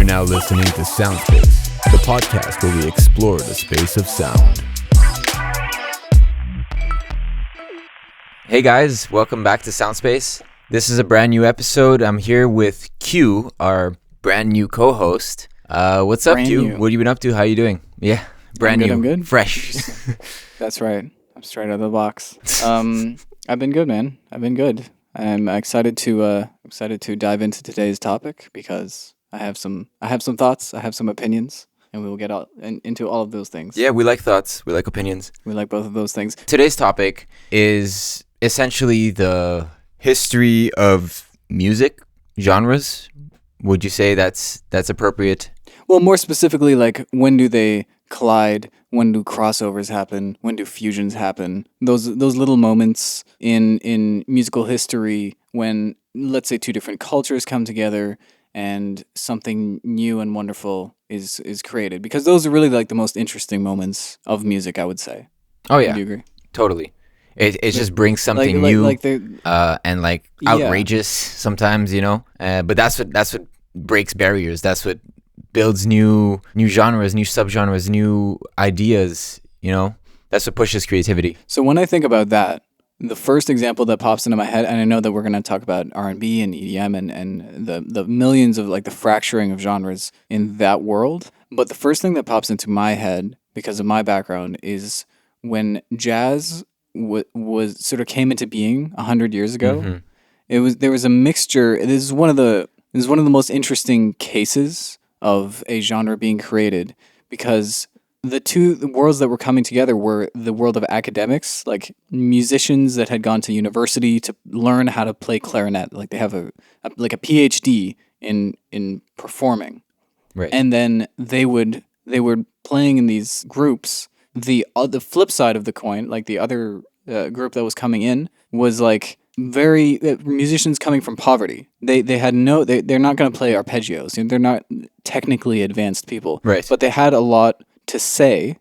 You're now listening to Soundspace, the podcast where we explore the space of sound. Hey guys, welcome back to Soundspace. This is a brand new episode. I'm here with Q, our brand new co-host. What's up, Q? What have you been up to? How you doing? Yeah, brand new. I'm good. Fresh. That's right. I'm straight out of the box. I've been good, man. I've been good. I'm excited to dive into today's topic because I have some thoughts, I have some opinions, and we will get into all of those things. Yeah, we like thoughts, we like opinions. We like both of those things. Today's topic is essentially the history of music genres. Would you say that's appropriate? Well, more specifically, like, when do they collide? When do crossovers happen? When do fusions happen? Those little moments in musical history when, let's say, two different cultures come together and something new and wonderful is created. Because those are really like the most interesting moments of music, I would say. Oh yeah, do you agree? Totally. It just brings something new and like outrageous sometimes, you know. But that's what breaks barriers. That's what builds new genres, new subgenres, new ideas, you know? That's what pushes creativity. So when I think about that, the first example that pops into my head, and I know that we're going to talk about R&B and EDM and the millions of, like, the fracturing of genres in that world, but the first thing that pops into my head, because of my background, is when jazz was sort of came into being 100 years ago. Mm-hmm. There was a mixture. This is one of the most interesting cases of a genre being created, because the two worlds that were coming together were the world of academics, like musicians that had gone to university to learn how to play clarinet, like they have a PhD in performing, right? And then they were playing in these groups. The flip side of the coin, like the other group that was coming in, was like very musicians coming from poverty. They're not going to play arpeggios. They're not technically advanced people, right? But they had a lot to say,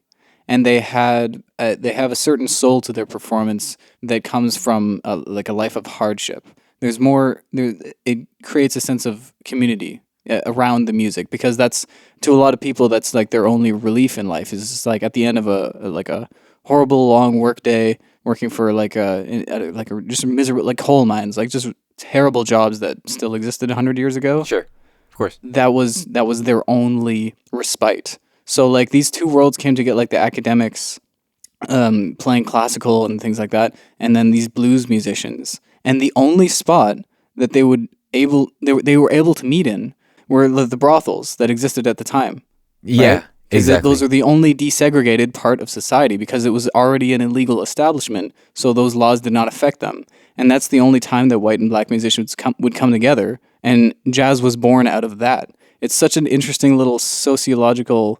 and they have a certain soul to their performance that comes from a life of hardship. There's more. It creates a sense of community around the music, because that's, to a lot of people, that's like their only relief in life, is just like at the end of a horrible long work day, working for just miserable, like coal mines, like just terrible jobs that still existed 100 years ago. Sure, of course. That was their only respite. So like these two worlds came to get, like the academics playing classical and things like that, and then these blues musicians. And the only spot that they were able to meet in were the brothels that existed at the time. Yeah. Right? Exactly. Those are the only desegregated part of society, because it was already an illegal establishment, so those laws did not affect them. And that's the only time that white and black musicians would come together, and jazz was born out of that. It's such an interesting little sociological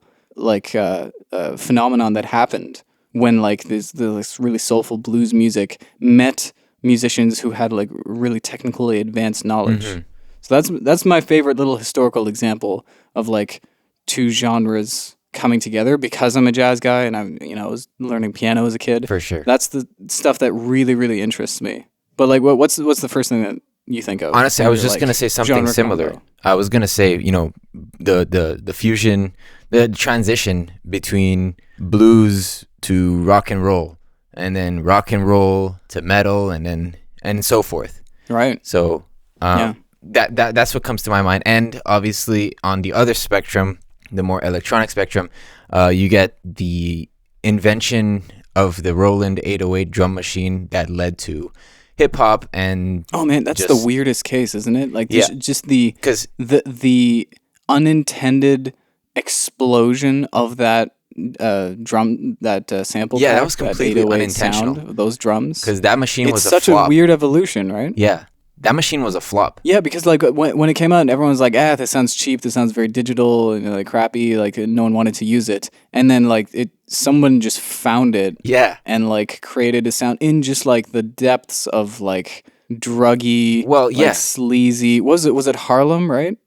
phenomenon that happened when this really soulful blues music met musicians who had like really technically advanced knowledge. Mm-hmm. So that's my favorite little historical example of like two genres coming together, because I'm a jazz guy and I was learning piano as a kid. For sure. That's the stuff that really, really interests me. But like, what's the first thing that you think of? Honestly, I was just gonna say something similar. Combo? I was gonna say, the fusion, the transition between blues to rock and roll, and then rock and roll to metal, and so forth. Right. So that's what comes to my mind. And obviously, on the other spectrum, the more electronic spectrum, you get the invention of the Roland 808 drum machine that led to hip hop. And oh man, that's the weirdest case, isn't it? Like, just the unintended explosion of that drum, that sample. Yeah, pack, that was completely unintentional. Sound, those drums, because that machine was such a weird evolution, right? Yeah. That machine was a flop. Yeah, because like when it came out, and everyone was like, this sounds cheap, this sounds very digital and like crappy, like no one wanted to use it. And then like someone just found it, and like created a sound in just like the depths of like druggy, sleazy. Was it Harlem, right?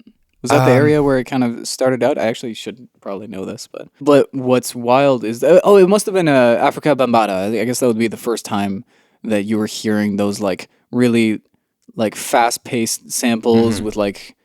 Was that the area where it kind of started out? I actually should probably know this, but what's wild is it must have been Africa Bambaataa. I guess that would be the first time that you were hearing those like really like fast-paced samples with like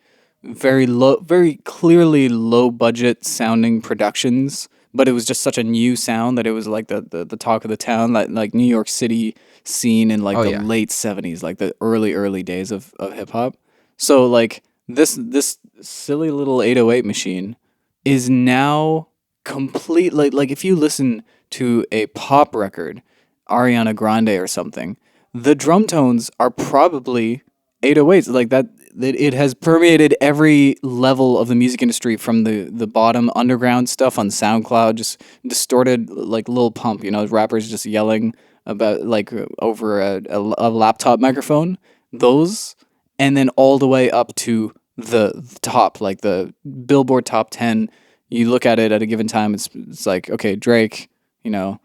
very clearly low budget sounding productions, but it was just such a new sound that it was like the talk of the town, like New York City scene in like the late 70s, like the early days of hip hop. So like this silly little 808 machine is now complete, like if you listen to a pop record, Ariana Grande or something, the drum tones are probably 808s, like that. It has permeated every level of the music industry, from the bottom underground stuff on SoundCloud, just distorted like Lil Pump, rappers just yelling about like over a laptop microphone, those, and then all the way up to the top, like the Billboard Top 10. You look at it at a given time, it's like, okay, Drake, who's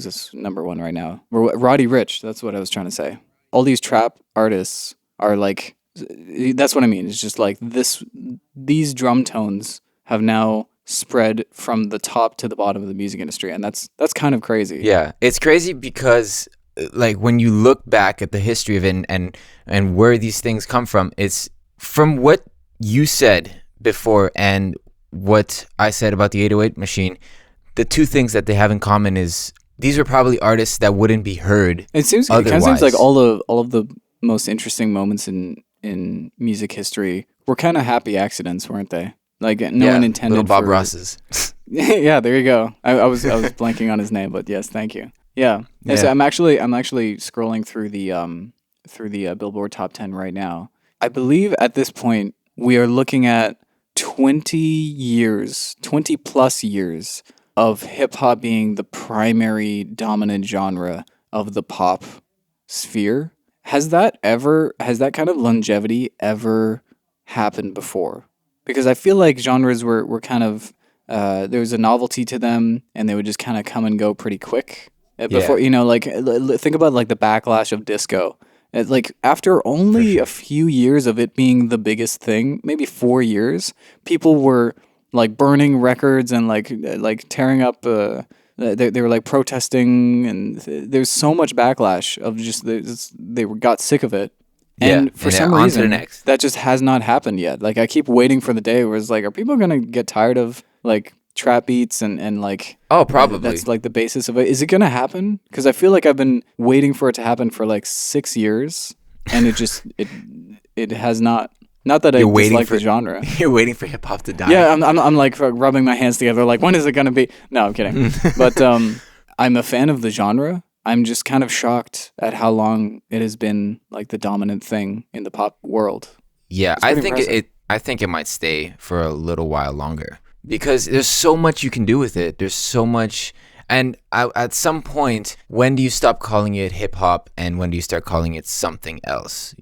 this number one right now? Roddy Ricch, that's what I was trying to say. All these trap artists are like, that's what I mean. It's just like these drum tones have now spread from the top to the bottom of the music industry, and that's kind of crazy. Yeah, it's crazy because like when you look back at the history of it and where these things come from, it's from what you said before and what I said about the 808 machine. The two things that they have in common is these are probably artists that wouldn't be heard. It kind of seems like all of the most interesting moments in music history were kind of happy accidents, weren't they? Like no one intended. Little Bob Ross's. Yeah, there you go. I was blanking on his name, but yes, thank you. Yeah. So I'm actually scrolling through the Billboard Top 10 right now. I believe at this point we are looking at 20 plus years of hip hop being the primary dominant genre of the pop sphere. Has that kind of longevity ever happened before? Because I feel like genres were kind of, there was a novelty to them and they would just kind of come and go pretty quick. Before, like think about like the backlash of disco. Like after only a few years of it being the biggest thing, maybe 4 years, people were like burning records and like tearing up. They were like protesting, and there's so much backlash of just they got sick of it. And for some reason, that just has not happened yet. Like I keep waiting for the day where it's like, are people gonna get tired of like trap beats and like? Oh, probably. That's like the basis of it. Is it gonna happen? Because I feel like I've been waiting for it to happen for like 6 years, and it has not. Not that I dislike the genre. You're waiting for hip hop to die. Yeah, I'm like rubbing my hands together, like when is it gonna be? No, I'm kidding. But I'm a fan of the genre. I'm just kind of shocked at how long it has been like the dominant thing in the pop world. Yeah, I think it might stay for a little while longer because there's so much you can do with it. There's so much, and at some point, when do you stop calling it hip hop and when do you start calling it something else?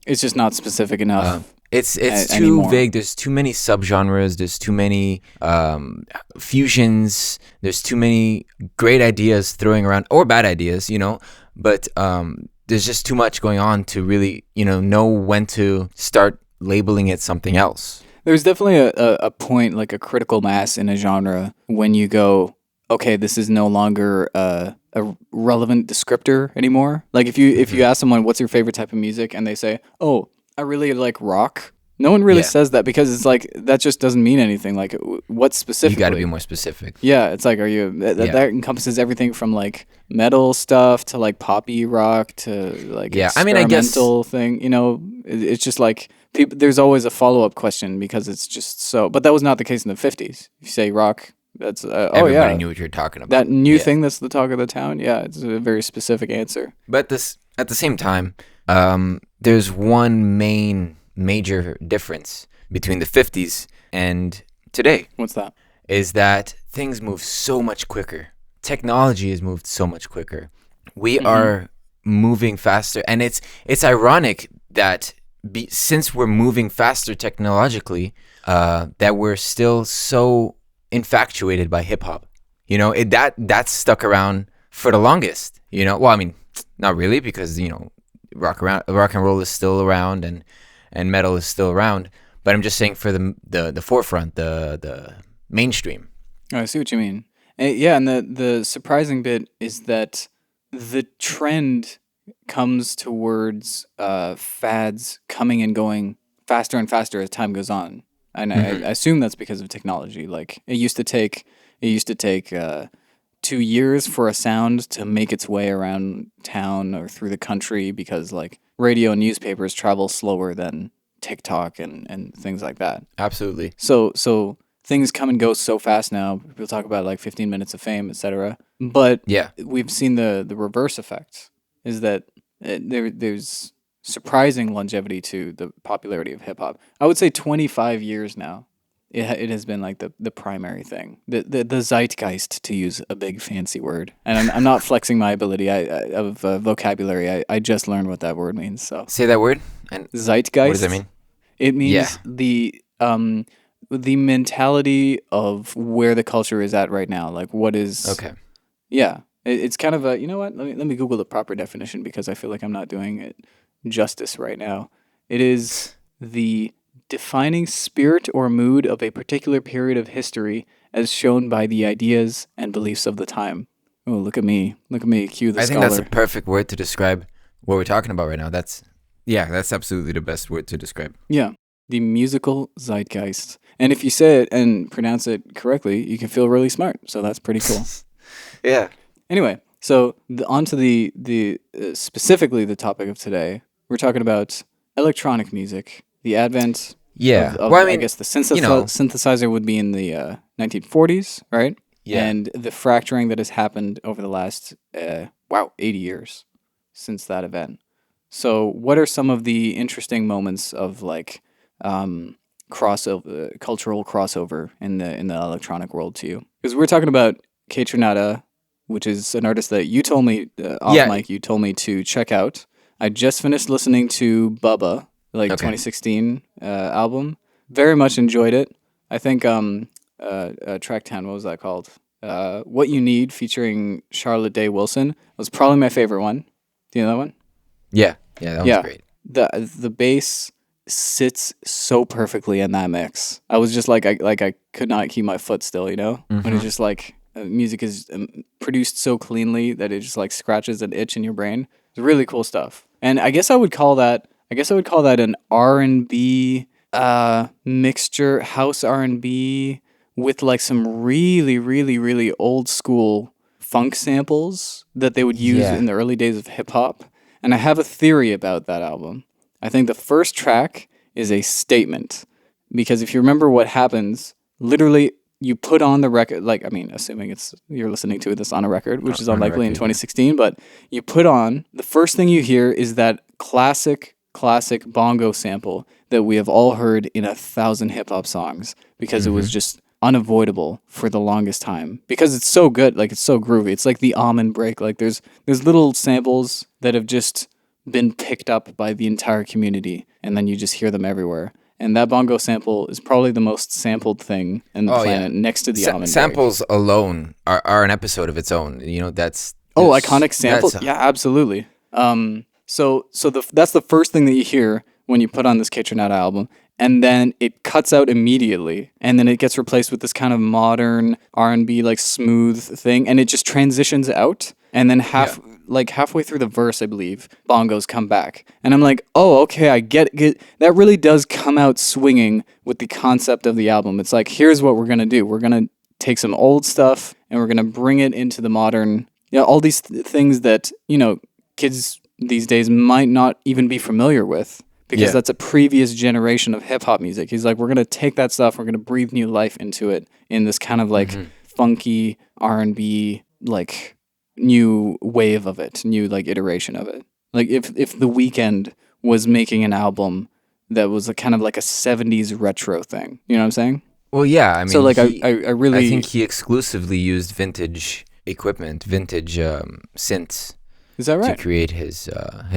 It's just not specific enough. It's too anymore. Vague. There's too many subgenres. There's too many fusions. There's too many great ideas throwing around, or bad ideas, But there's just too much going on to really, know when to start labeling it something else. There's definitely a point, like a critical mass in a genre when you go, okay, this is no longer a relevant descriptor anymore. Like if you ask someone what's your favorite type of music and they say, oh, I really like rock. No one really says that because it's like that just doesn't mean anything. Like what specifically? You got to be more specific. Yeah, it's like that encompasses everything from like metal stuff to like poppy rock to like experimental thing. It's just like there's always a follow-up question because it's just so. But that was not the case in the 50s. If you say rock, that's everybody knew what you're talking about. That new thing that's the talk of the town. Yeah, it's a very specific answer. But at the same time, there's one major difference between the 50s and today. What's that? Is that things move so much quicker. Technology has moved so much quicker. We are moving faster, and it's ironic that since we're moving faster technologically, that we're still so infatuated by hip hop. That's stuck around for the longest. Well, I mean, not really, because rock and roll is still around and metal is still around. But I'm just saying for the forefront, the mainstream. Oh, I see what you mean. Yeah, and the surprising bit is that the trend comes towards fads coming and going faster and faster as time goes on. And I assume that's because of technology. Like it used to take 2 years for a sound to make its way around town or through the country because like radio and newspapers travel slower than TikTok and things like that. Absolutely. So things come and go so fast now. People talk about like 15 minutes of fame, etc. But we've seen the reverse effect is that there's surprising longevity to the popularity of hip hop. I would say 25 years now. It has been like the primary thing, the zeitgeist, to use a big fancy word. And I'm not flexing my ability of vocabulary. I just learned what that word means. So say that word. And zeitgeist. What does that mean? It means the mentality of where the culture is at right now. Like what is okay. Yeah, it's kind of a, you know what? Let me Google the proper definition because I feel like I'm not doing it justice right now. It is the defining spirit or mood of a particular period of history as shown by the ideas and beliefs of the time. Oh, look at me. Cue the scholar. I think that's the perfect word to describe what we're talking about right now. That's absolutely the best word to describe. Yeah, the musical zeitgeist. And if you say it and pronounce it correctly, you can feel really smart. So that's pretty cool. Yeah. Anyway, so on to the specifically the topic of today. We're talking about electronic music. The advent of I guess the synthesizer would be in the 1940s, right? Yeah. And the fracturing that has happened over the last 80 years since that event. So what are some of the interesting moments of like crossover, cultural crossover in the electronic world to you? Because we're talking about Kaytranada, which is an artist that you told me off mic. You told me to check out. I just finished listening to Bubba, 2016 album. Very much enjoyed it. I think track 10, what was that called? What You Need, featuring Charlotte Day Wilson, was probably my favorite one. Do you know that one? Yeah, that was great. The bass sits so perfectly in that mix. I was just like I could not keep my foot still, you know? When it's just like music is produced so cleanly that it just like scratches an itch in your brain. It's really cool stuff. And I guess I would call that an R&B mixture, house R&B with like some really, really, really old school funk samples that they would use in the early days of hip hop. And I have a theory about that album. I think the first track is a statement because if you remember what happens, literally you put on the record, assuming you're listening to this on a record, which is unlikely in 2016, but you put on, the first thing you hear is that classic bongo sample that we have all heard in 1,000 hip-hop songs because it was just unavoidable for the longest time because it's so good, like it's so groovy. It's like the almond break. Like there's little samples that have just been picked up by the entire community and then you just hear them everywhere. And that bongo sample is probably the most sampled thing in the planet next to the almond samples break. Alone are an episode of its own. You know, that's iconic samples. Yeah, absolutely. So that's the first thing that you hear when you put on this Kaytranada album, and then it cuts out immediately, and then it gets replaced with this kind of modern R&B like smooth thing, and it just transitions out, and then halfway through the verse, I believe, bongos come back, and I'm like, oh, okay, I get it. That really does come out swinging with the concept of the album. It's like, here's what we're gonna do. We're gonna take some old stuff and we're gonna bring it into the modern. All these things that kids these days might not even be familiar with because that's a previous generation of hip-hop music. He's like, we're going to take that stuff, we're going to breathe new life into it in this kind of like funky R&B, like new wave of it, new like iteration of it. Like if The Weeknd was making an album that was a kind of like a 70s retro thing, you know what I'm saying? Well, yeah, I mean, so like I think he exclusively used vintage equipment, vintage synths. Is that right? To create his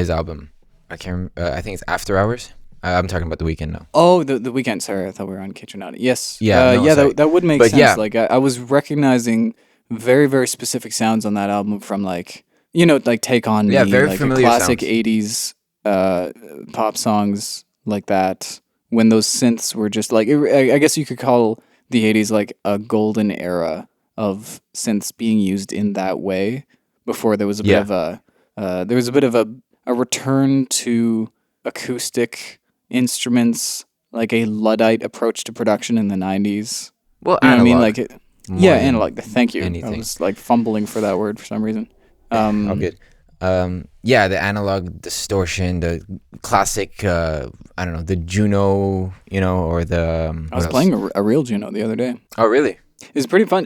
album. I can't. I think it's After Hours. I'm talking about The Weeknd now. Oh, the Weeknd. Sorry, I thought we were on Kaytranada. Yes. That would make sense. Yeah. Like I was recognizing very, very specific sounds on that album from like Take On Me, very like familiar classic sounds. 80s pop songs like that. When those synths were just like, I guess you could call the 80s like a golden era of synths being used in that way. Before there was a bit of a there was a bit of a return to acoustic instruments, like a Luddite approach to production in the 90s. Well, You know what I mean? analog. Analog. Thank you. I Anything. was like fumbling for that word for some reason. All good. Yeah, the analog distortion, the classic, I don't know, the Juno, or the... I was playing a real Juno the other day. Oh, really? It's pretty fun.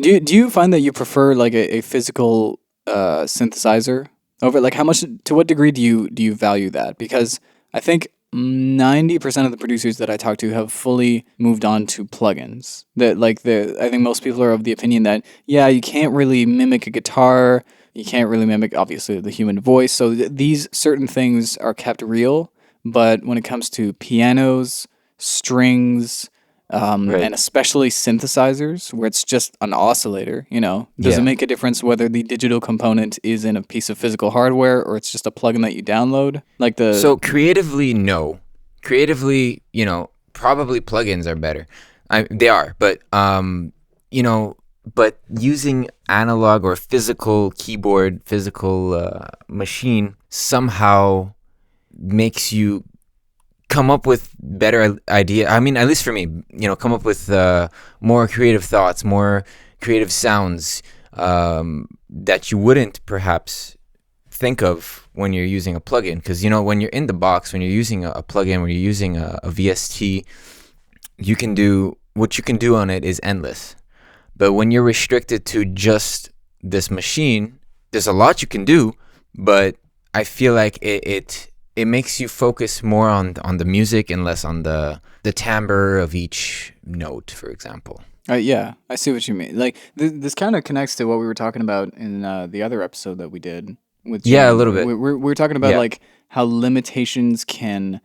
Do you find that you prefer like a physical synthesizer over like to what degree do you value that? Because I think 90% of the producers that I talk to have fully moved on to plugins. I think most people are of the opinion that you can't really mimic a guitar, you can't really mimic obviously the human voice. So these certain things are kept real, but when it comes to pianos, strings, and especially synthesizers, where it's just an oscillator, does it make a difference whether the digital component is in a piece of physical hardware or it's just a plugin that you download? So creatively, no. Creatively, probably plugins are better. They are, but but using analog or physical keyboard, physical machine somehow makes you come up with better idea. I mean, at least for me, come up with more creative thoughts, more creative sounds that you wouldn't perhaps think of when you're using a plugin. Because when you're in the box, when you're using a plugin, when you're using a VST, what you can do on it is endless. But when you're restricted to just this machine, there's a lot you can do, but I feel like it makes you focus more on the music and less on the timbre of each note, for example. Yeah, I see what you mean. Like this kind of connects to what we were talking about in the other episode that we did with Jaian. A little bit. We're talking about like how limitations can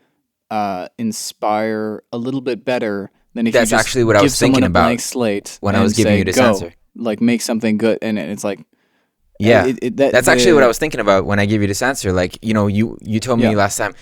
inspire a little bit better than if that's you just actually what I was thinking about blank slate when I was giving you this answer. Like make something good, and it's like. Yeah, that's actually what I was thinking about when I gave you this answer. Like, you told me last time,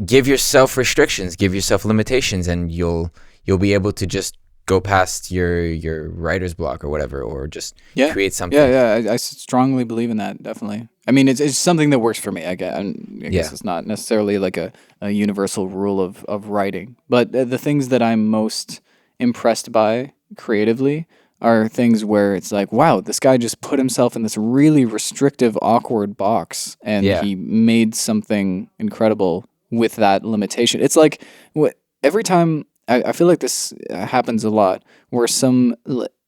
give yourself restrictions, give yourself limitations, and you'll be able to just go past your writer's block or whatever, or just create something. I strongly believe in that, definitely. I mean, it's something that works for me. I guess it's not necessarily like a universal rule of writing, but the things that I'm most impressed by creatively are things where it's like, wow, this guy just put himself in this really restrictive, awkward box, and he made something incredible with that limitation. It's like every time I feel like this happens a lot, where some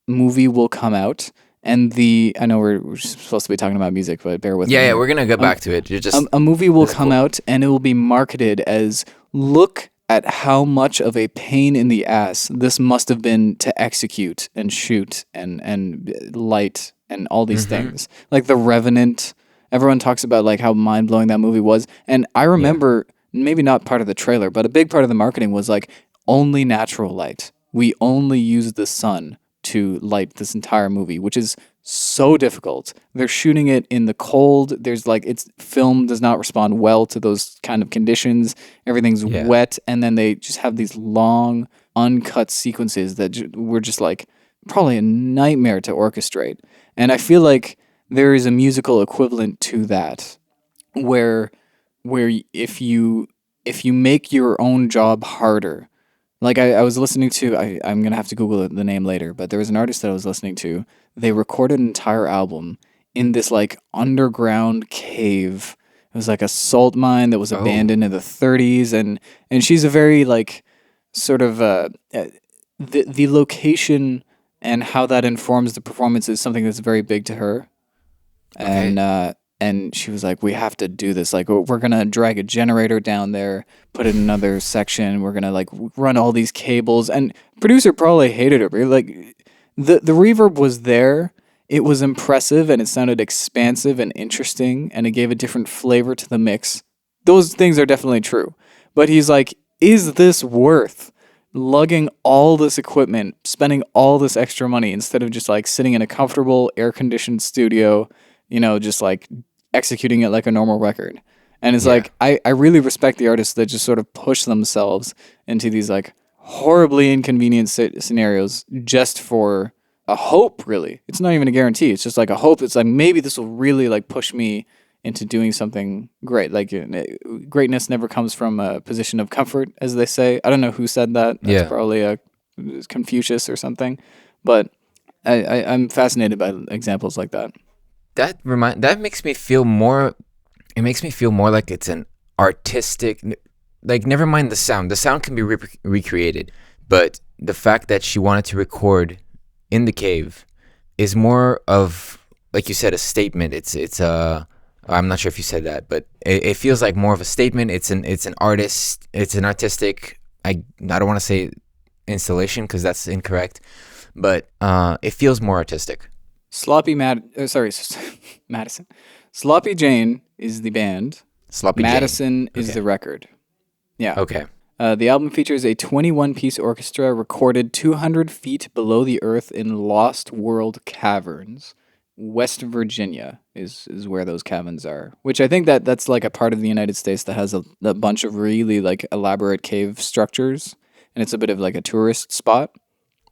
movie will come out, and I know we're supposed to be talking about music, but bear with me. Yeah, we're gonna go back to it. You're just a movie will come out, and it will be marketed as, look at how much of a pain in the ass this must have been to execute and shoot and light and all these things. Like The Revenant, everyone talks about like how mind-blowing that movie was. And I remember, maybe not part of the trailer, but a big part of the marketing was like, only natural light. We only use the sun to light this entire movie, which is so difficult. They're shooting it in the cold. There's like, film does not respond well to those kind of conditions. Everything's wet, and then they just have these long uncut sequences that were just like probably a nightmare to orchestrate. And I feel like there is a musical equivalent to that, where if you make your own job harder. Like I was listening to, I'm going to have to Google the name later, but there was an artist that I was listening to. They recorded an entire album in this like underground cave. It was like a salt mine that was abandoned in the 30s. And she's a very like sort of, the location and how that informs the performance is something that's very big to her. Okay. And she was like, we have to do this. Like, we're going to drag a generator down there, put it in another section. We're going to, like, run all these cables. And producer probably hated her. But, like, the reverb was there. It was impressive, and it sounded expansive and interesting, and it gave a different flavor to the mix. Those things are definitely true. But he's like, is this worth lugging all this equipment, spending all this extra money, instead of just, like, sitting in a comfortable, air-conditioned studio, just, like, executing it like a normal record? And it's like, I really respect the artists that just sort of push themselves into these like horribly inconvenient scenarios just for a hope, really. It's not even a guarantee. It's just like a hope. It's like, maybe this will really like push me into doing something great. Like greatness never comes from a position of comfort, as they say. I don't know who said that. That's probably a Confucius or something. But I'm fascinated by examples like that. That makes me feel more. It makes me feel more like it's an artistic. Like, never mind the sound. The sound can be recreated, but the fact that she wanted to record in the cave is more of, like you said, a statement. It's a. I'm not sure if you said that, but it feels like more of a statement. It's an artist. It's an artistic. I don't want to say installation because that's incorrect, but it feels more artistic. Madison. Sloppy Jane is the band. Sloppy Madison Jane. is the record. Yeah. Okay. The album features a 21-piece orchestra recorded 200 feet below the earth in Lost World Caverns. West Virginia is where those caverns are, which I think that's like a part of the United States that has a bunch of really like elaborate cave structures, and it's a bit of like a tourist spot.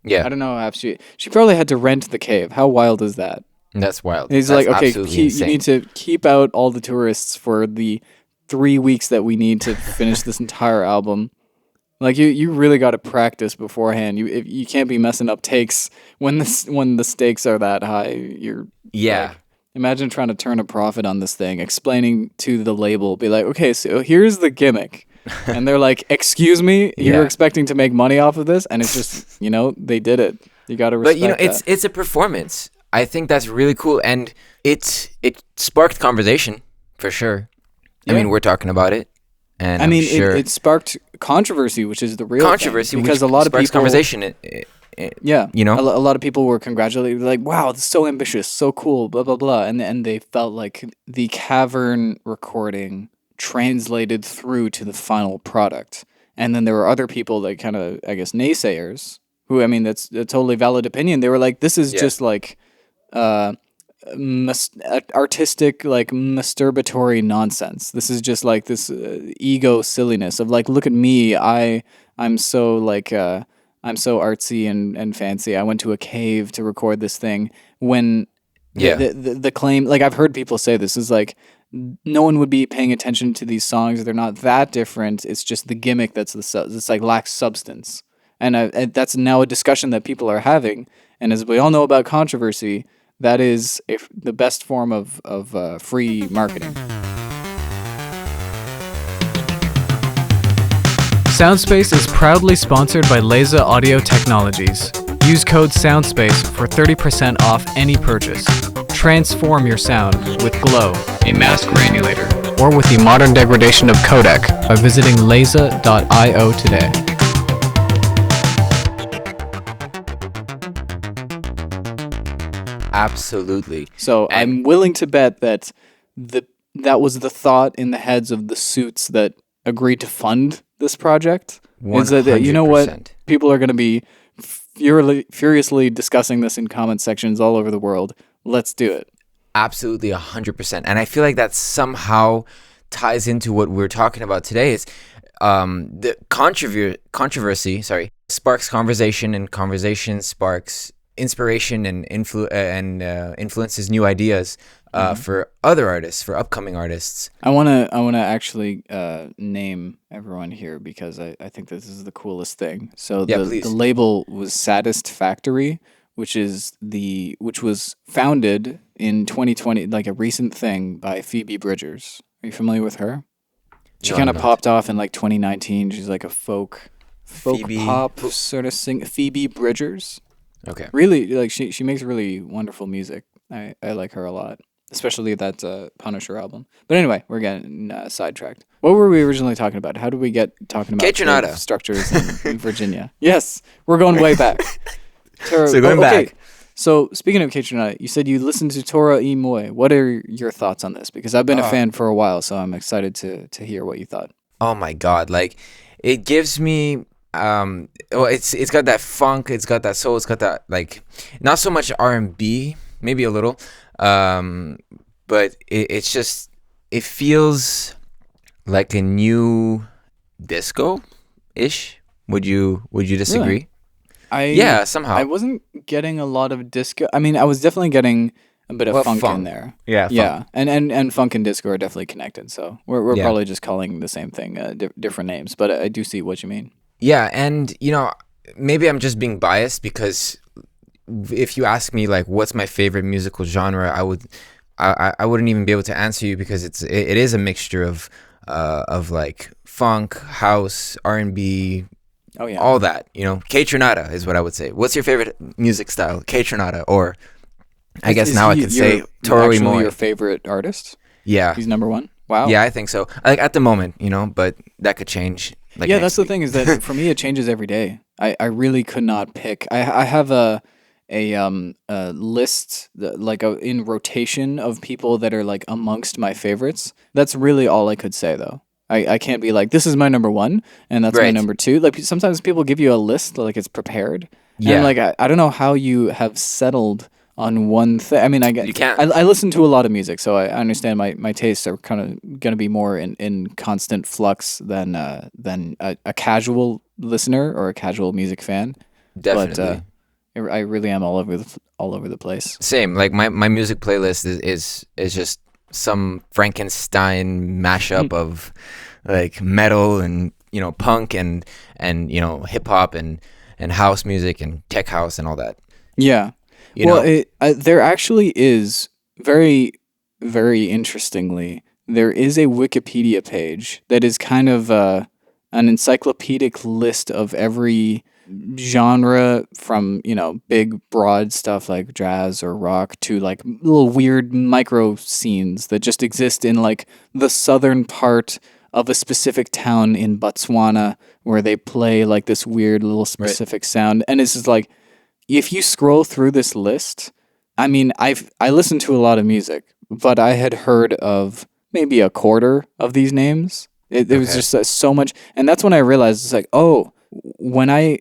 Yeah. I don't know how she probably had to rent the cave. How wild is that? That's wild. He's that's like, okay, you need to keep out all the tourists for the 3 weeks that we need to finish this entire album. Like you really got to practice beforehand. You can't be messing up takes when the stakes are that high. Like, imagine trying to turn a profit on this thing, explaining to the label, be like, okay, so here's the gimmick, and they're like, excuse me, you're expecting to make money off of this, and it's just they did it. You got to respect. But it's a performance. I think that's really cool, and it sparked conversation for sure. Yeah. I mean, we're talking about it. And I mean, it sparked controversy, which is the real controversy thing, because a lot of people conversation. A lot of people were congratulating, like, "Wow, this is so ambitious, so cool," blah blah blah, and they felt like the cavern recording translated through to the final product. And then there were other people that kind of, I guess, naysayers who, I mean, that's a totally valid opinion. They were like, "This is just like artistic, like masturbatory nonsense. This is just like this ego silliness of like, look at me, I'm so like I'm so artsy and fancy. I went to a cave to record this thing." When the claim, like, I've heard people say this is like, no one would be paying attention to these songs. They're not that different. It's just the gimmick it's like lacks substance, and that's now a discussion that people are having. And as we all know about controversy, that is the best form of free marketing. Soundspace is proudly sponsored by Laser Audio Technologies. Use code SOUNDSPACE for 30% off any purchase. Transform your sound with Glow, a mass granulator, or with the modern degradation of codec by visiting laser.io today. Absolutely. So I'm willing to bet that that was the thought in the heads of the suits that agreed to fund this project. 100%. Is that, you know what? People are going to be furiously discussing this in comment sections all over the world. Let's do it. Absolutely, 100%. And I feel like that somehow ties into what we're talking about today. Is the controversy sparks conversation, and conversation sparks inspiration and influences new ideas for other artists, for upcoming artists. I wanna actually name everyone here because I think this is the coolest thing. So the label was Saddest Factory, which was founded in 2020, like a recent thing, by Phoebe Bridgers. Are you familiar with her? She kind of popped off in like 2019. She's like a folk pop sort of singer. Phoebe Bridgers. Okay. Really, like she makes really wonderful music. I like her a lot, especially that Punisher album. But anyway, we're getting sidetracked. What were we originally talking about? How did we get talking about cave structures in Virginia? Yes, we're going way back. So going back. So speaking of Kaytranada, you said you listened to Tora I Moi. What are your thoughts on this? Because I've been a fan for a while, so I'm excited to hear what you thought. Oh my God! Like, it gives me. It's got that funk, it's got that soul, it's got that, like, not so much R&B, maybe a little, but it's just, it feels like a new disco-ish. Would you disagree? Really? Yeah, somehow. I wasn't getting a lot of disco. I mean, I was definitely getting a bit of funk in there. Yeah, yeah, and funk and disco are definitely connected. So we're probably just calling the same thing different names, but I do see what you mean. Yeah, and maybe I'm just being biased because if you ask me like what's my favorite musical genre, I wouldn't even be able to answer you because it is a mixture of like funk, house, R&B, all that. K-Tronada is what I would say. What's your favorite music style? K-Tronada, or I guess now I can say Toro y Moi. Your favorite artist? Yeah, he's number one. Wow. Yeah, I think so. Like at the moment, but that could change. Like that's the thing is that for me it changes every day. I really could not pick. I have a list in rotation of people that are like amongst my favorites. That's really all I could say though. I can't be like, this is my number one and that's my number two. Like sometimes people give you a list like it's prepared. Yeah. And like I don't know how you have settled on one thing. I mean, you can't. I listen to a lot of music, so I understand my tastes are kind of going to be more in constant flux than a casual listener or a casual music fan. Definitely. But I really am all over the place. Same. Like my music playlist is just some Frankenstein mashup of like metal and punk and hip hop and house music and tech house and all that. Yeah. There actually is very, very interestingly, there is a Wikipedia page that is kind of an encyclopedic list of every genre from, big broad stuff like jazz or rock to like little weird micro scenes that just exist in like the southern part of a specific town in Botswana where they play like this weird little specific sound. And it's just like, if you scroll through this list, I mean, I listened to a lot of music, but I had heard of maybe a quarter of these names. It was just so much. And that's when I realized it's like, oh, when I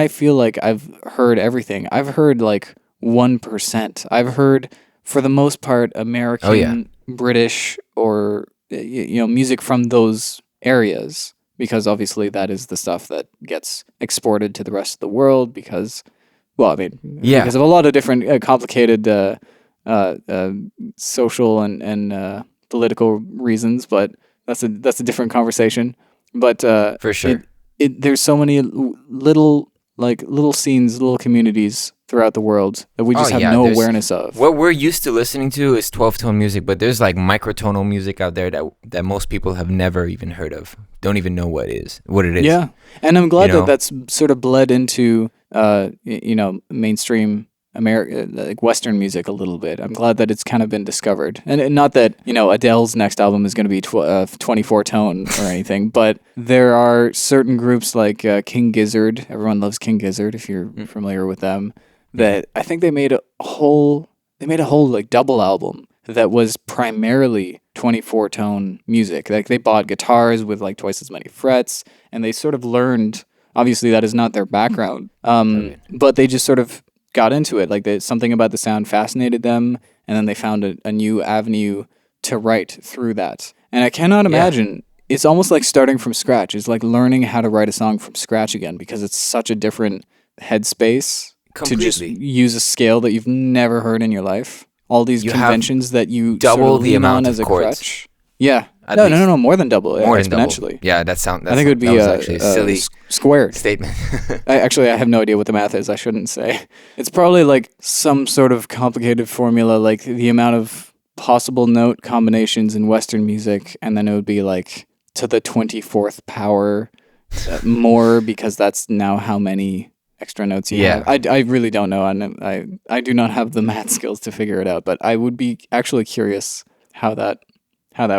feel like I've heard everything, I've heard like 1%. I've heard, for the most part, American, British, or music from those areas, because obviously that is the stuff that gets exported to the rest of the world because of a lot of different complicated social and political reasons, but that's a different conversation. But for sure, there's so many little scenes, little communities throughout the world that we just have no awareness of. What we're used to listening to is 12-tone music, but there's like microtonal music out there that most people have never even heard of, don't even know what it is. Yeah, and I'm glad that that's sort of bled into mainstream America, like Western music a little bit. I'm glad that it's kind of been discovered, and not that Adele's next album is going to be 24 tone or anything, but there are certain groups like King Gizzard. Everyone loves King Gizzard if you're familiar with them. That I think they made a whole like double album that was primarily 24 tone music. Like they bought guitars with like twice as many frets, and they sort of learned. Obviously, that is not their background, but they just sort of got into it. Like something about the sound fascinated them, and then they found a new avenue to write through that. And I cannot imagine. It's almost like starting from scratch. It's like learning how to write a song from scratch again because it's such a different headspace to just use a scale that you've never heard in your life. All these conventions that you double sort of the amount as of a chords. Crutch. Yeah. No, more than double. More exponentially. Than double. Yeah, I think it would be actually a silly squared statement. I have no idea what the math is. I shouldn't say. It's probably like some sort of complicated formula, like the amount of possible note combinations in Western music, and then it would be like to the 24th power more because that's now how many extra notes you have. I really don't know, and I do not have the math skills to figure it out, but I would be actually curious how that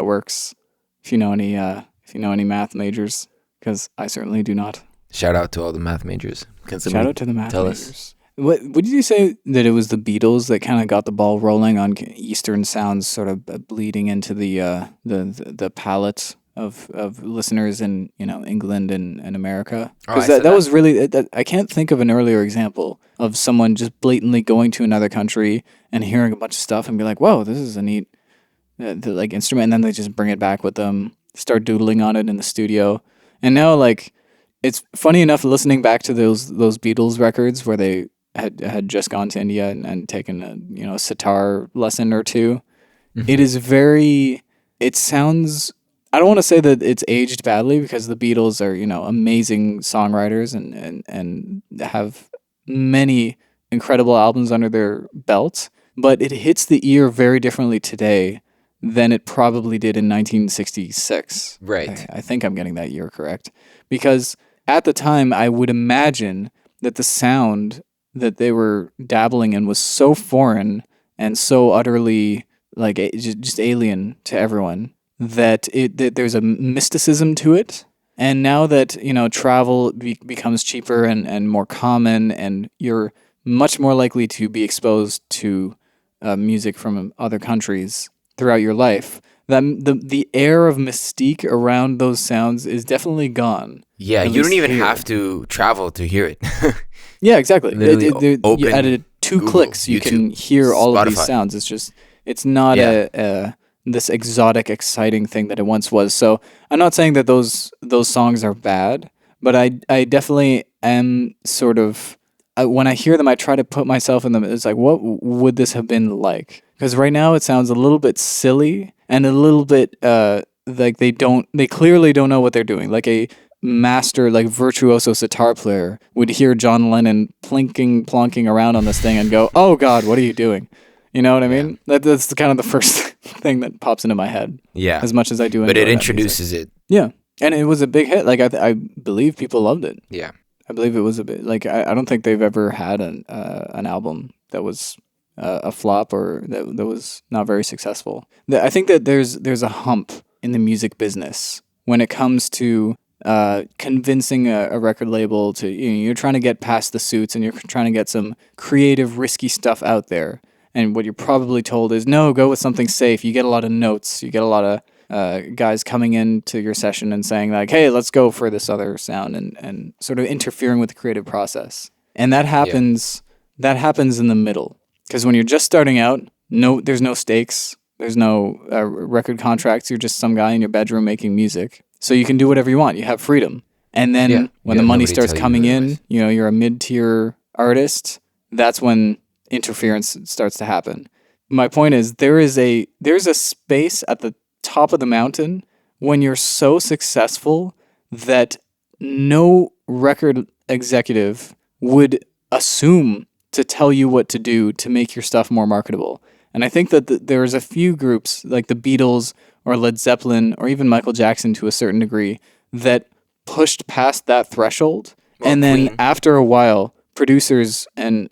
works. If you know any math majors, because I certainly do not. Shout out to all the math majors. Shout out to the math majors. What did you say that it was the Beatles that kind of got the ball rolling on Eastern sounds, sort of bleeding into the palate of listeners in England and America? Because that was really I can't think of an earlier example of someone just blatantly going to another country and hearing a bunch of stuff and be like, "Whoa, this is a neat." The like instrument, and then they just bring it back with them, start doodling on it in the studio. And now, like, it's funny enough listening back to those Beatles records where they had just gone to India and taken a sitar lesson or two. It is very. It sounds. I don't want to say that it's aged badly because the Beatles are amazing songwriters and have many incredible albums under their belt, but it hits the ear very differently today than it probably did in 1966. Right. I think I'm getting that year correct. Because at the time, I would imagine that the sound that they were dabbling in was so foreign and so utterly just alien to everyone that there's a mysticism to it. And now that, travel becomes cheaper and more common, and you're much more likely to be exposed to music from other countries throughout your life, that the air of mystique around those sounds is definitely gone. Yeah, you don't even have to travel to hear it. Yeah, exactly. Open at 2 Google, clicks, you YouTube, can hear all of these Spotify. sounds. It's not this exotic, exciting thing that it once was. So I'm not saying that those songs are bad, but I definitely am sort of, when I hear them, I try to put myself in them. It's like, what would this have been like? Because right now it sounds a little bit silly and a little bit like they clearly don't know what they're doing. Like a master, virtuoso sitar player would hear John Lennon plonking around on this thing and go, "Oh God, what are you doing?" You know what I mean? That's kind of the first thing that pops into my head. Yeah. As much as I do, But it that introduces music. it. Yeah, and it was a big hit. I believe people loved it. Yeah. I believe it was a bit I don't think they've ever had an album that was a flop or that was not very successful. I think that there's a hump in the music business when it comes to convincing a record label to you're trying to get past the suits and you're trying to get some creative, risky stuff out there. And what you're probably told is, no, go with something safe. You get a lot of notes. You get a lot of guys coming into your session and saying like, hey, let's go for this other sound and sort of interfering with the creative process. And that happens in the middle. Because when you're just starting out, there's no stakes. There's no record contracts. You're just some guy in your bedroom making music. So you can do whatever you want. You have freedom. And then when the money starts coming in, you're a mid-tier artist. That's when interference starts to happen. My point is there's a space at the top of the mountain when you're so successful that no record executive would assume to tell you what to do to make your stuff more marketable. And I think that there's a few groups like the Beatles or Led Zeppelin or even Michael Jackson to a certain degree that pushed past that threshold. And then Queen. After a while, producers and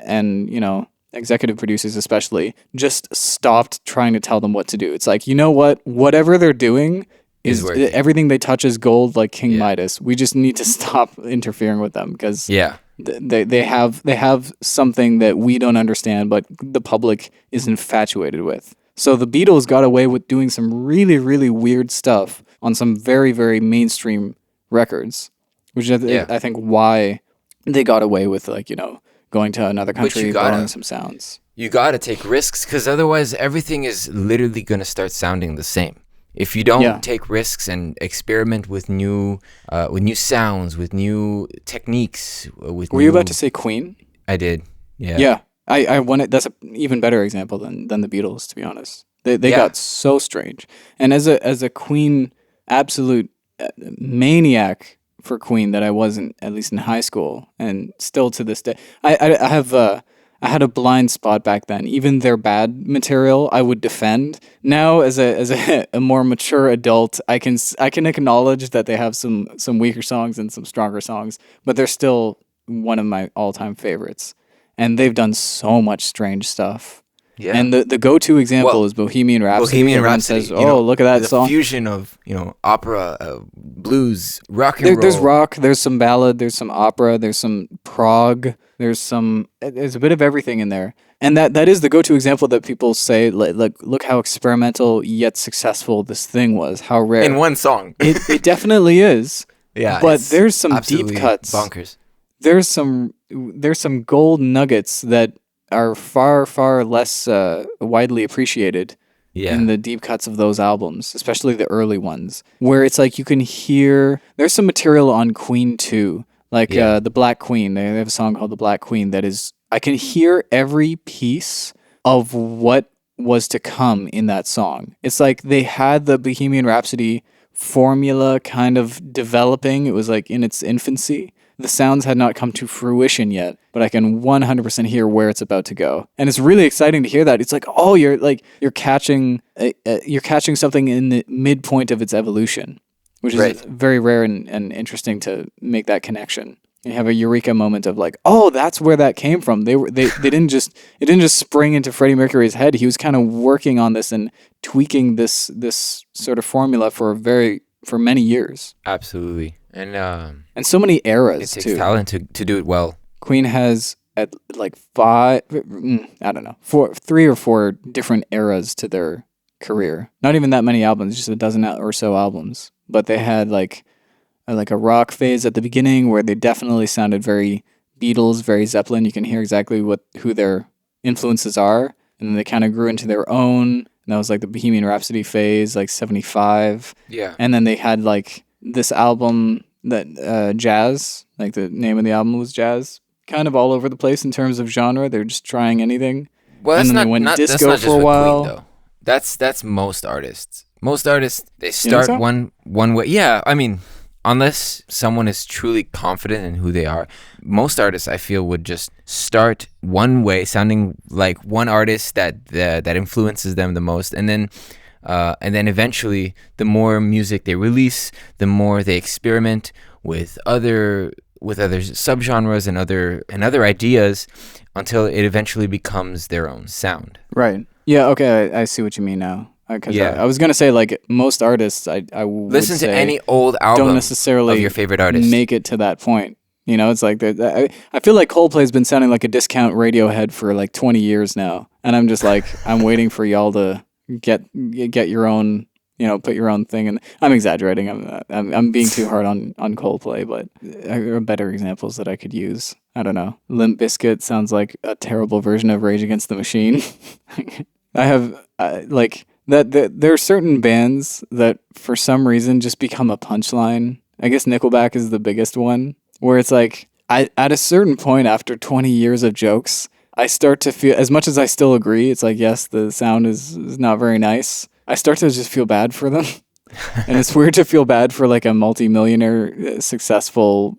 executive producers especially, just stopped trying to tell them what to do. It's like, you know what? Whatever they're doing is everything they touch is gold like King Midas. We just need to stop interfering with them because they have something that we don't understand, but the public is infatuated with. So the Beatles got away with doing some really, really weird stuff on some very, very mainstream records, which is I think why they got away with going to another country, borrowing some sounds. You gotta take risks because otherwise everything is literally gonna start sounding the same. If you don't take risks and experiment with new sounds, with new techniques, Were you about to say Queen? I did. Yeah. Yeah. I wanted. That's an even better example than the Beatles, to be honest. They got so strange. And as a Queen absolute maniac for Queen that I wasn't, at least in high school, and still to this day, I had a blind spot back then. Even their bad material, I would defend. Now, as a more mature adult, I can acknowledge that they have some weaker songs and some stronger songs, but they're still one of my all-time favorites. And they've done so much strange stuff. Yeah. And the go-to example is Bohemian Rhapsody. Bohemian Rhapsody says, look at that song. The fusion of, opera, blues, rock and roll. There's rock, there's some ballad, there's some opera, there's some prog, there's a bit of everything in there. And that is the go-to example that people say, look how experimental yet successful this thing was, how rare. In one song. It definitely is. Yeah. But there's some deep cuts. Bonkers. There's some gold nuggets that are far, far less widely appreciated in the deep cuts of those albums, especially the early ones, where it's like you can hear, there's some material on Queen 2 Like the Black Queen. They have a song called The Black Queen that is, I can hear every piece of what was to come in that song. It's like they had the Bohemian Rhapsody formula kind of developing. It was like in its infancy. The sounds had not come to fruition yet, but I can 100% hear where it's about to go. And it's really exciting to hear that. It's like, oh, you're catching something in the midpoint of its evolution, which is very rare and interesting to make that connection. You have a eureka moment of like, oh, that's where that came from. It didn't just spring into Freddie Mercury's head. He was kind of working on this and tweaking this sort of formula for many years. Absolutely. And so many eras, it takes talent to do it well. Queen has at like 3 or 4 different eras to their career. Not even that many albums, just a dozen or so albums. But they had like a rock phase at the beginning where they definitely sounded very Beatles, very Zeppelin. You can hear exactly who their influences are. And then they kind of grew into their own. And that was like the Bohemian Rhapsody phase, like 75. Yeah. And then they had like this album that Jazz, like the name of the album was Jazz, kind of all over the place in terms of genre. They're just trying anything. Well, and then they went disco for a while. Queen, though. That's most artists. Most artists, they start one way. Yeah, I mean, unless someone is truly confident in who they are, most artists I feel would just start one way, sounding like one artist that influences them the most, and then eventually, the more music they release, the more they experiment with other subgenres and other ideas, until it eventually becomes their own sound. Right. Yeah. Okay. I see what you mean now. Because I was gonna say, like, most artists, I would listen say to any old album don't necessarily of your favorite artist. Make it to that point. You know, it's like I feel like Coldplay's been sounding like a discount Radiohead for like 20 years now, and I'm just like, I'm waiting for y'all to get your own, put your own thing. And I'm exaggerating. I'm being too hard on Coldplay, but there are better examples that I could use. I don't know. Limp Bizkit sounds like a terrible version of Rage Against the Machine. I have there are certain bands that for some reason just become a punchline. I guess Nickelback is the biggest one, where it's like at a certain point after 20 years of jokes, I start to feel, as much as I still agree, it's like, yes, the sound is not very nice. I start to just feel bad for them. And it's weird to feel bad for like a multi-millionaire successful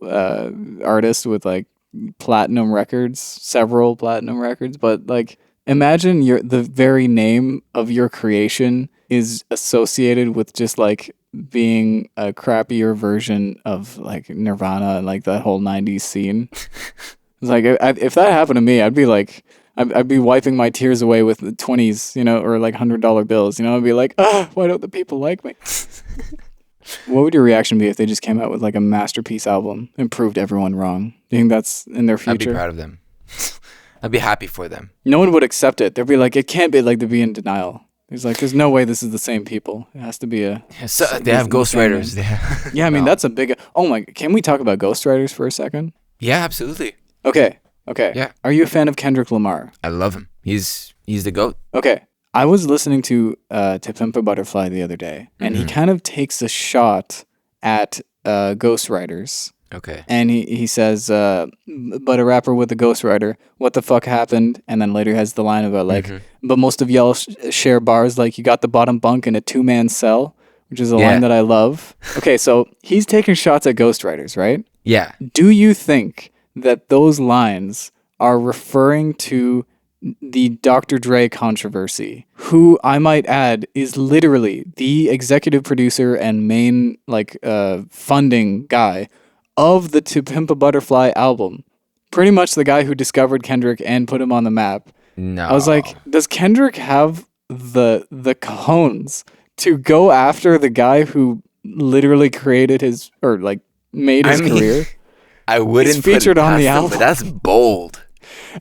artist with like several platinum records. But like, imagine the very name of your creation is associated with just like being a crappier version of like Nirvana and like that whole 90s scene. It's like, if that happened to me, I'd be like, I'd be wiping my tears away with the 20s, or like $100 bills, I'd be like, why don't the people like me? What would your reaction be if they just came out with like a masterpiece album and proved everyone wrong? Do you think that's in their future? I'd be proud of them. I'd be happy for them. No one would accept it. They'd be like, it can't be, like, they'd be in denial. There's no way this is the same people. It has to be a... So they have ghostwriters. Yeah, I mean, that's a big... Oh my... Can we talk about ghostwriters for a second? Yeah, absolutely. Okay. Yeah. Are you a fan of Kendrick Lamar? I love him. He's the GOAT. Okay. I was listening to Pimp a Butterfly the other day, and he kind of takes a shot at ghostwriters. Okay. And he says, but a rapper with a ghostwriter, what the fuck happened? And then later has the line about like, but most of y'all share bars, like you got the bottom bunk in a 2-man cell, which is a line that I love. Okay, so he's taking shots at ghostwriters, right? Yeah. Do you think that those lines are referring to the Dr. Dre controversy, who I might add is literally the executive producer and main funding guy of the To Pimp a Butterfly album? Pretty much the guy who discovered Kendrick and put him on the map. No. I was like, does Kendrick have the cojones to go after the guy who literally created made his career? I wouldn't He's featured put it on the past album. him, but that's bold.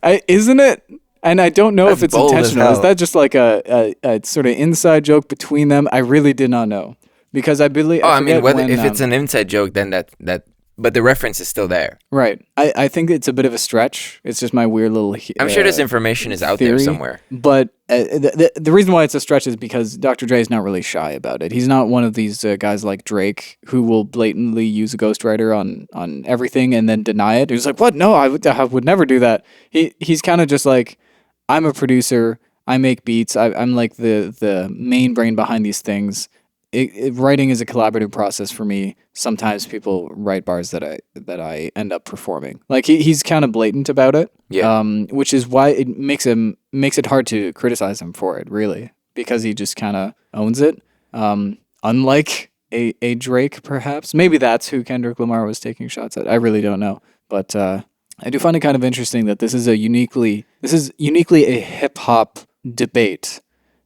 Isn't it? And I don't know That's if it's bold as intentional. hell. Is that just like a sort of inside joke between them? I really did not know. Because I believe... If it's an inside joke, then that but the reference is still there. Right. I think it's a bit of a stretch. It's just my weird little I'm sure this information is out there somewhere. But the reason why it's a stretch is because Dr. Dre is not really shy about it. He's not one of these guys like Drake who will blatantly use a ghostwriter on everything and then deny it. He's like, what? No, I would never do that. He's kind of just like, I'm a producer. I make beats. I'm like the main brain behind these things. Writing is a collaborative process for me. Sometimes people write bars that I end up performing. Like he's kind of blatant about it. Yeah. Which is why it makes it hard to criticize him for it, really, because he just kind of owns it. Unlike a Drake, perhaps. Maybe that's who Kendrick Lamar was taking shots at. I really don't know, but I do find it kind of interesting that this is uniquely a hip hop debate,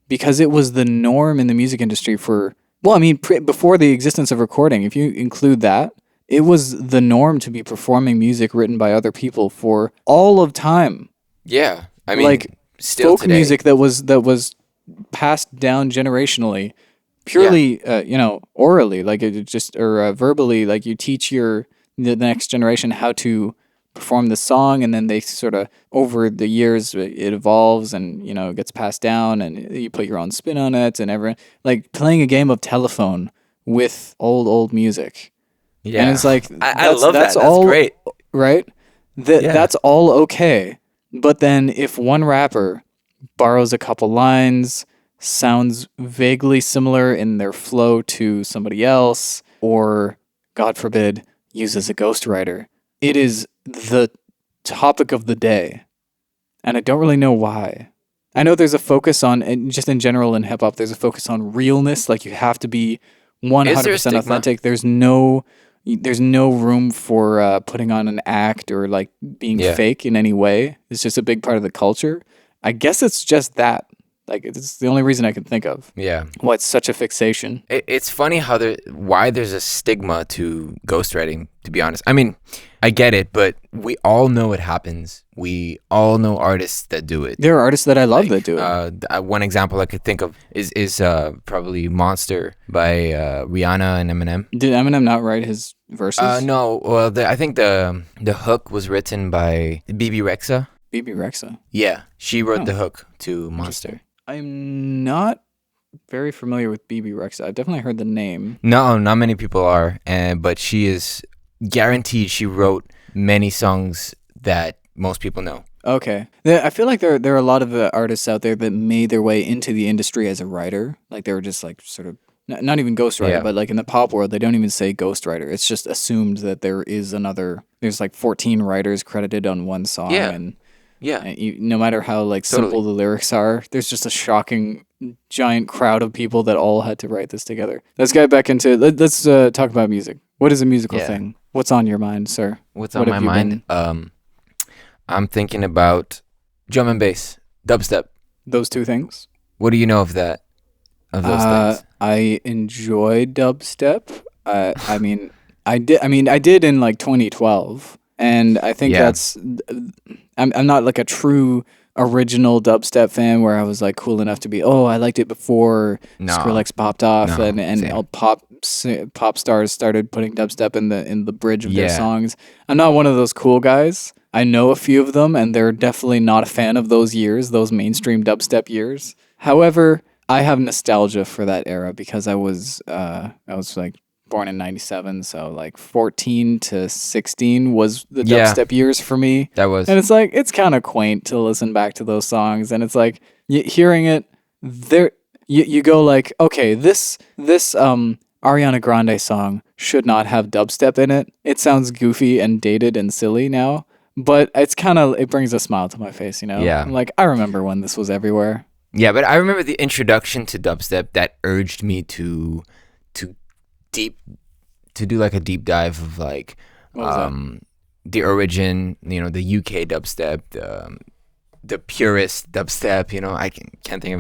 because it was the norm in the music industry for. Well, I mean, before the existence of recording, if you include that, it was the norm to be performing music written by other people for all of time. Yeah, I mean, like still folk today. music that was passed down generationally, purely, orally, like it just or verbally. Like you teach the next generation how to perform the song, and then they sort of over the years it evolves and it gets passed down, and you put your own spin on it, and everyone like playing a game of telephone with old music. Yeah, and it's like I love that. That's all great, right? That's all okay, but then if one rapper borrows a couple lines, sounds vaguely similar in their flow to somebody else, or God forbid uses a ghostwriter, it is the topic of the day, and I don't really know why. I know there's a focus on, and just in general in hip hop, there's a focus on realness. Like you have to be 100% authentic. There's no room for putting on an act or like being fake in any way. It's just a big part of the culture. I guess it's just that. Like it's the only reason I can think of. Yeah. Why it's such a fixation. It's funny why there's a stigma to ghostwriting, to be honest. I mean, I get it, but we all know it happens. We all know artists that do it. There are artists that I love that do it. One example I could think of is probably Monster by Rihanna and Eminem. Did Eminem not write his verses? No. Well, I think the hook was written by BB Rexa. BB Rexa? Yeah. She wrote the hook to Monster. I'm not very familiar with BB Rexa. I've definitely heard the name. No, not many people are, but she is guaranteed she wrote many songs that most people know. Okay. I feel like there are a lot of artists out there that made their way into the industry as a writer. Like they were just like sort of, not even ghostwriter, but like in the pop world, they don't even say ghostwriter. It's just assumed that there's like 14 writers credited on one song. Yeah. And no matter how like simple the lyrics are, there's just a shocking giant crowd of people that all had to write this together. Let's get back into let's talk about music. What is a musical thing? What's on your mind, sir? What's on my mind? I'm thinking about drum and bass, dubstep. Those two things. What do you know of that? Of those things? I enjoy dubstep. I did in like 2012. And I think that's, I'm not like a true original dubstep fan where I was like cool enough to be, I liked it before Skrillex popped off and all pop stars started putting dubstep in the bridge of their songs. I'm not one of those cool guys. I know a few of them, and they're definitely not a fan of those mainstream dubstep years. However, I have nostalgia for that era because I was like born in 97, so like 14 to 16 was the dubstep years for me. That was. And it's like, it's kind of quaint to listen back to those songs, and it's like, hearing it, there, you go like, okay, this Ariana Grande song should not have dubstep in it. It sounds goofy and dated and silly now, but it brings a smile to my face, Yeah. I'm like, I remember when this was everywhere. Yeah, but I remember the introduction to dubstep that urged me to do like a deep dive of like the origin, the UK dubstep, the purest dubstep. I can't think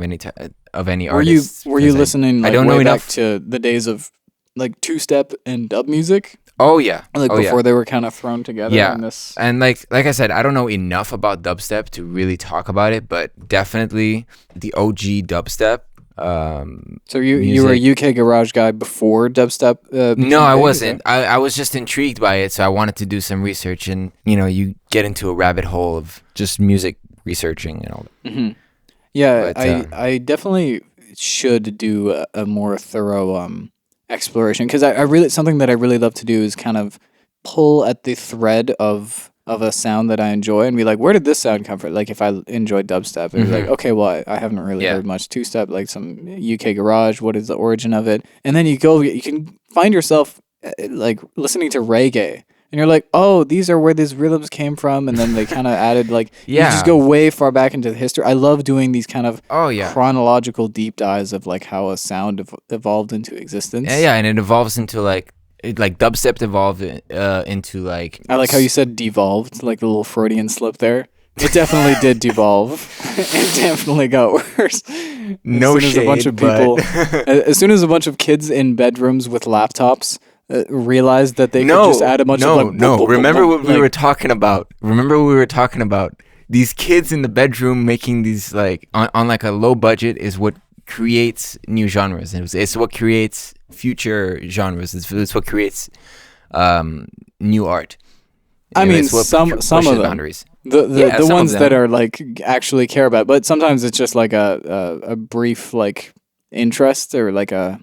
of any artists. Were you listening? Like, I don't know enough back to the days of like two-step and dub music. Oh yeah, before they were kind of thrown together. Yeah, in this. And like I said, I don't know enough about dubstep to really talk about it, but definitely the OG dubstep. So you were a UK garage guy before dubstep? No, I wasn't. I was just intrigued by it, so I wanted to do some research, and you get into a rabbit hole of just music researching and all that. Mm-hmm. Yeah, but, I definitely should do a more thorough exploration, because I really, something that I really love to do is kind of pull at the thread of a sound that I enjoy and be like, where did this sound come from? Like if I enjoy dubstep, it's like, okay, well, I haven't really heard much two-step, like some UK garage. What is the origin of it? And then you can find yourself like listening to reggae. And you're like, oh, these are where these rhythms came from. And then they kind of added you just go way far back into the history. I love doing these kind of chronological deep dives of like how a sound evolved into existence. Yeah, and it evolves into like dubstep evolved into like... I like how you said devolved, like a little Freudian slip there. It definitely did devolve. It definitely got worse. No shade, as soon as a bunch of kids in bedrooms with laptops realized that they could just add a bunch of Remember what we were talking about? These kids in the bedroom making these like on like a low budget is what creates new genres. It's what creates future genres. It's what creates new art. I mean, some of them. Boundaries. The ones that are like actually care about, but sometimes it's just like a brief like interest or like I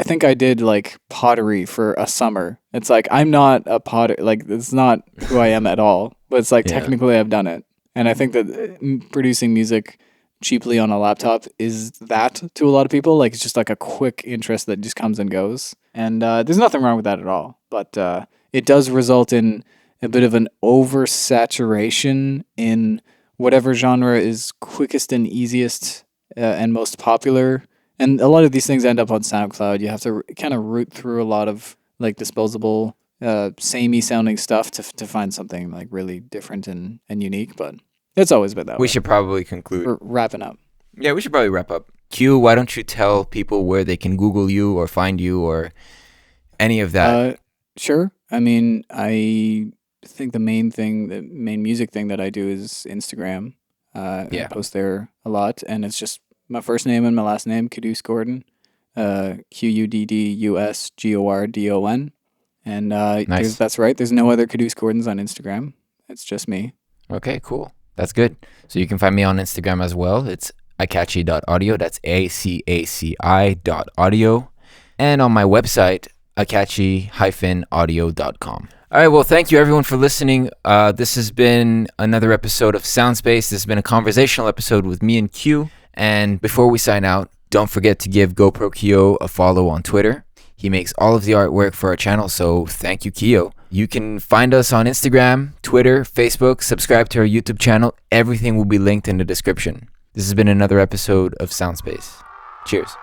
think I did like pottery for a summer. It's like I'm not a potter, like it's not who I am at all, but it's like technically I've done it. And I think that producing music cheaply on a laptop is that to a lot of people. Like it's just like a quick interest that just comes and goes. And there's nothing wrong with that at all. But it does result in a bit of an oversaturation in whatever genre is quickest and easiest and most popular. And a lot of these things end up on SoundCloud. You have to kind of root through a lot of like disposable, samey sounding stuff to find something like really different and unique. But it's always been that way. We should probably conclude. We're wrapping up. Yeah, we should probably wrap up. Q, why don't you tell people where they can Google you or find you or any of that? Sure. I mean, I think the main music thing that I do is Instagram. I post there a lot, and it's just my first name and my last name, Quddus Gordon, QUDDUSGORDON. And nice. That's right. There's no other Quddus Gordons on Instagram. It's just me. Okay, cool. That's good. So you can find me on Instagram as well. It's akaci.audio. That's ACACI.audio. And on my website, akaci-audio.com. All right, well, thank you everyone for listening. This has been another episode of Soundspace. This has been a conversational episode with me and Q. And before we sign out, don't forget to give GoPro Kyo a follow on Twitter. He makes all of the artwork for our channel, so thank you, Kyo. You can find us on Instagram, Twitter, Facebook, subscribe to our YouTube channel. Everything will be linked in the description. This has been another episode of Soundspace. Cheers.